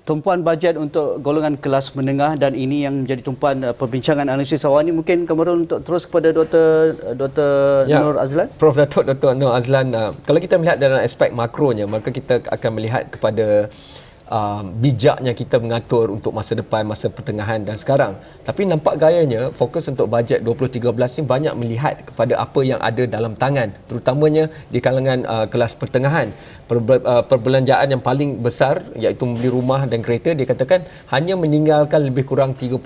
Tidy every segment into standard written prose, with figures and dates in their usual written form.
tumpuan bajet untuk golongan kelas menengah, dan ini yang menjadi tumpuan perbincangan analisis awal ini. Mungkin Kamarul untuk terus kepada Dr. Nur Azlan. Prof Datuk Dr. Nur Azlan, kalau kita melihat dalam aspek makronya, maka kita akan melihat kepada bijaknya kita mengatur untuk masa depan, masa pertengahan dan sekarang. Tapi nampak gayanya fokus untuk bajet 2013 ni banyak melihat kepada apa yang ada dalam tangan, terutamanya di kalangan kelas pertengahan. Perbelanjaan yang paling besar iaitu membeli rumah dan kereta, dia katakan hanya meninggalkan lebih kurang 30%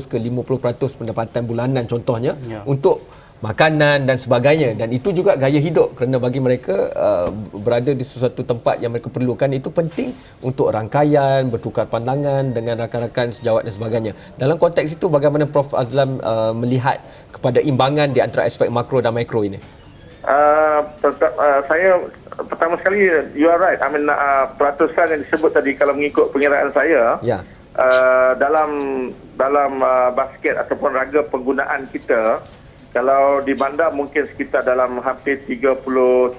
ke 50% pendapatan bulanan contohnya untuk makanan dan sebagainya, dan itu juga gaya hidup kerana bagi mereka berada di sesuatu tempat yang mereka perlukan itu penting untuk rangkaian, bertukar pandangan dengan rakan-rakan sejawat dan sebagainya. Dalam konteks itu bagaimana Prof Azlan melihat kepada imbangan di antara aspek makro dan mikro ini? Saya pertama sekali, you are right. I mean, peratusan yang disebut tadi kalau mengikut pengiraan saya, dalam basket ataupun raga penggunaan kita, kalau di bandar mungkin sekitar dalam hampir 37%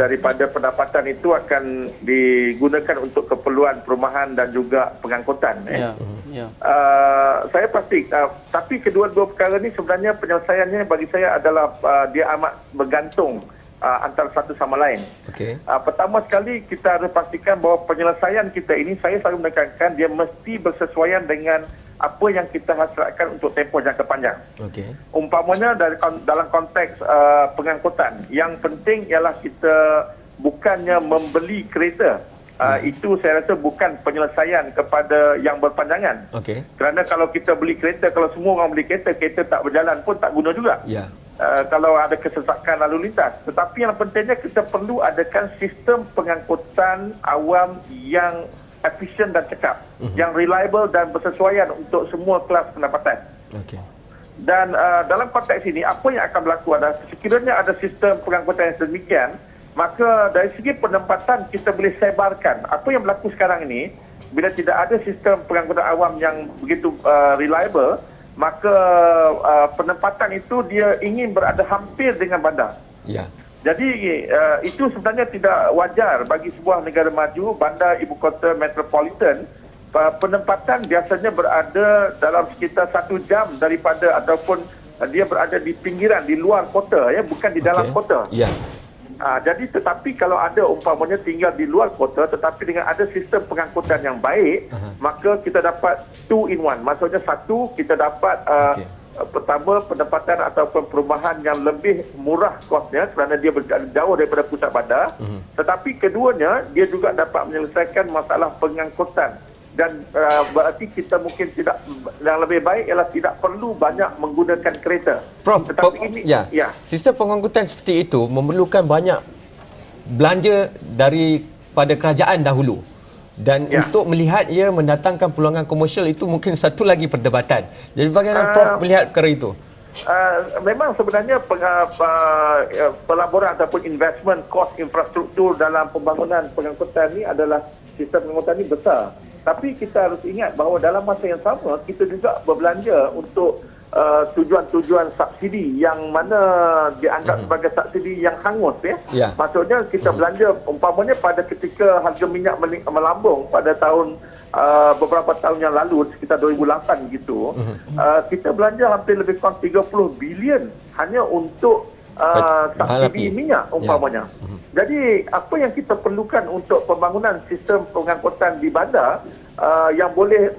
daripada pendapatan itu akan digunakan untuk keperluan perumahan dan juga pengangkutan. Saya pasti, tapi kedua-dua perkara ini sebenarnya penyelesaiannya bagi saya adalah dia amat bergantung antara satu sama lain. Pertama sekali kita harus pastikan bahawa penyelesaian kita ini, saya selalu menekankan dia mesti bersesuaian dengan apa yang kita hasratkan untuk tempoh jangka panjang. Umpamanya dalam konteks pengangkutan, yang penting ialah kita bukannya membeli kereta. Itu saya rasa bukan penyelesaian kepada yang berpanjangan. Kerana kalau kita beli kereta, kalau semua orang beli kereta, kereta tak berjalan pun tak guna juga. Kalau ada kesesakan lalu lintas. Tetapi yang pentingnya kita perlu adakan sistem pengangkutan awam yang efisien dan cekap, yang reliable dan bersesuaian untuk semua kelas pendapatan. Dan dalam konteks ini, apa yang akan berlaku adalah sekiranya ada sistem pengangkutan yang sedemikian, maka dari segi penempatan kita boleh sebarkan. Apa yang berlaku sekarang ini, bila tidak ada sistem pengangkutan awam yang begitu reliable, maka penempatan itu dia ingin berada hampir dengan bandar. Jadi itu sebenarnya tidak wajar bagi sebuah negara maju, bandar ibu kota metropolitan. Penempatan biasanya berada dalam sekitar 1 jam daripada, ataupun dia berada di pinggiran, di luar kota, bukan di dalam kota. Jadi tetapi kalau ada umpamanya tinggal di luar kota tetapi dengan ada sistem pengangkutan yang baik, maka kita dapat 2 in 1. Maksudnya satu, kita dapat pertama pendapatan ataupun perumahan yang lebih murah kosnya kerana dia berada jauh daripada pusat bandar. Tetapi keduanya, dia juga dapat menyelesaikan masalah pengangkutan. Dan berarti kita mungkin tidak, yang lebih baik ialah tidak perlu banyak menggunakan kereta. Prof, sistem pengangkutan seperti itu memerlukan banyak belanja daripada kerajaan dahulu. Dan untuk melihat ia mendatangkan peluangan komersial itu mungkin satu lagi perdebatan. Jadi bagaimana Prof melihat perkara itu? Memang sebenarnya pelaburan ataupun investment cost infrastruktur dalam pembangunan pengangkutan ini adalah, sistem pengangkutan ini besar. Tapi kita harus ingat bahawa dalam masa yang sama kita juga berbelanja untuk tujuan-tujuan subsidi yang mana dianggap sebagai subsidi yang hangus. Maksudnya kita belanja umpamanya pada ketika harga minyak melambung pada tahun beberapa tahun yang lalu, sekitar 2008 gitu, kita belanja hampir lebih kurang 30 bilion hanya untuk subsidi minyak umpamanya. Jadi apa yang kita perlukan untuk pembangunan sistem pengangkutan di bandar yang boleh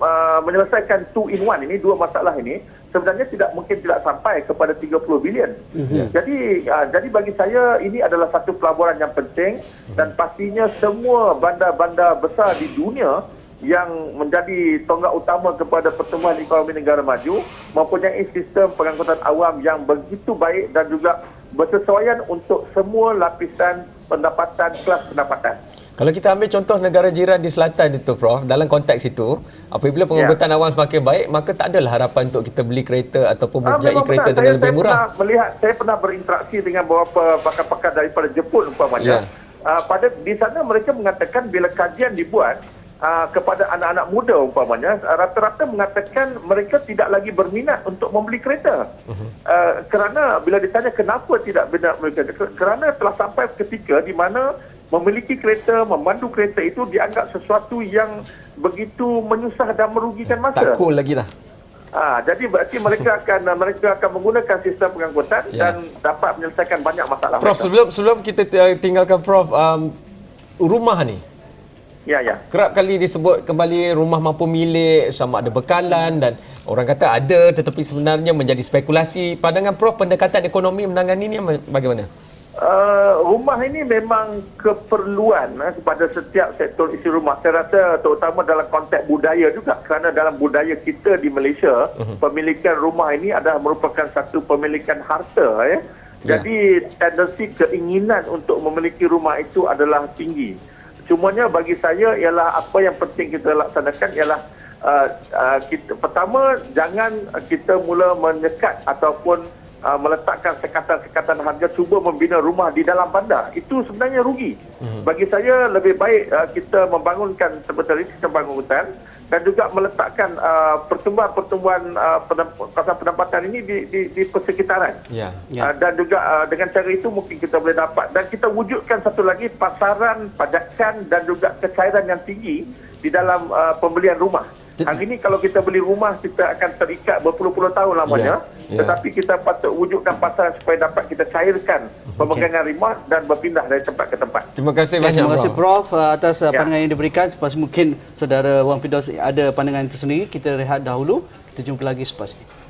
menyelesaikan 2 in 1 ini, dua masalah ini, sebenarnya mungkin tidak sampai kepada 30 bilion. Jadi bagi saya ini adalah satu pelaburan yang penting, dan pastinya semua bandar-bandar besar di dunia yang menjadi tonggak utama kepada pertumbuhan ekonomi negara maju mempunyai sistem pengangkutan awam yang begitu baik dan juga bersesuaian untuk semua lapisan pendapatan, kelas pendapatan. Kalau kita ambil contoh negara jiran di selatan itu, Prof, dalam konteks itu, apabila pengangkutan awam semakin baik, maka tak adalah harapan untuk kita beli kereta ataupun mempunyai kereta dengan lebih murah. Saya pernah berinteraksi dengan beberapa pakar-pakar daripada Jepun umpamanya. Di sana mereka mengatakan bila kajian dibuat kepada anak-anak muda umpamanya, rata-rata mengatakan mereka tidak lagi berminat untuk membeli kereta. Kerana bila ditanya kenapa tidak berminat membeli kereta, kerana telah sampai ketika di mana memiliki kereta, memandu kereta itu dianggap sesuatu yang begitu menyusah dan merugikan masa. Tak cool lagi dah. Jadi berarti mereka akan menggunakan sistem pengangkutan dan dapat menyelesaikan banyak masalah. Prof, sebelum kita tinggalkan Prof, rumah ni. Ya. Kerap kali disebut kembali rumah mampu milik, sama ada bekalan dan orang kata ada tetapi sebenarnya menjadi spekulasi. Pandangan Prof, pendekatan ekonomi menangani ini bagaimana? Rumah ini memang keperluan kepada setiap sektor isi rumah. Saya rasa terutama dalam konteks budaya juga, kerana dalam budaya kita di Malaysia, pemilikan rumah ini adalah merupakan satu pemilikan harta. Jadi tendensi keinginan untuk memiliki rumah itu adalah tinggi. Cumanya bagi saya ialah apa yang penting kita laksanakan ialah pertama, jangan kita mula menyekat ataupun meletakkan sekatan-sekatan harga, cuba membina rumah di dalam bandar. Itu sebenarnya rugi. Bagi saya lebih baik kita membangunkan seperti sistem bangunan dan juga meletakkan pertumbuhan-pertumbuhan kawasan pendapatan ini di persekitaran. Dan juga dengan cara itu mungkin kita boleh dapat, dan kita wujudkan satu lagi pasaran, pajakan dan juga kecairan yang tinggi di dalam pembelian rumah. Hari ini kalau kita beli rumah, kita akan terikat berpuluh-puluh tahun lamanya. Tetapi kita patut wujudkan pasaran supaya dapat kita cairkan pemegangan rumah dan berpindah dari tempat ke tempat. Terima kasih banyak, terima kasih Prof atas pandangan yang diberikan. Selepas mungkin saudara Wang Firdaus ada pandangan tersendiri. Kita rehat dahulu. Kita jumpa lagi selepas ini.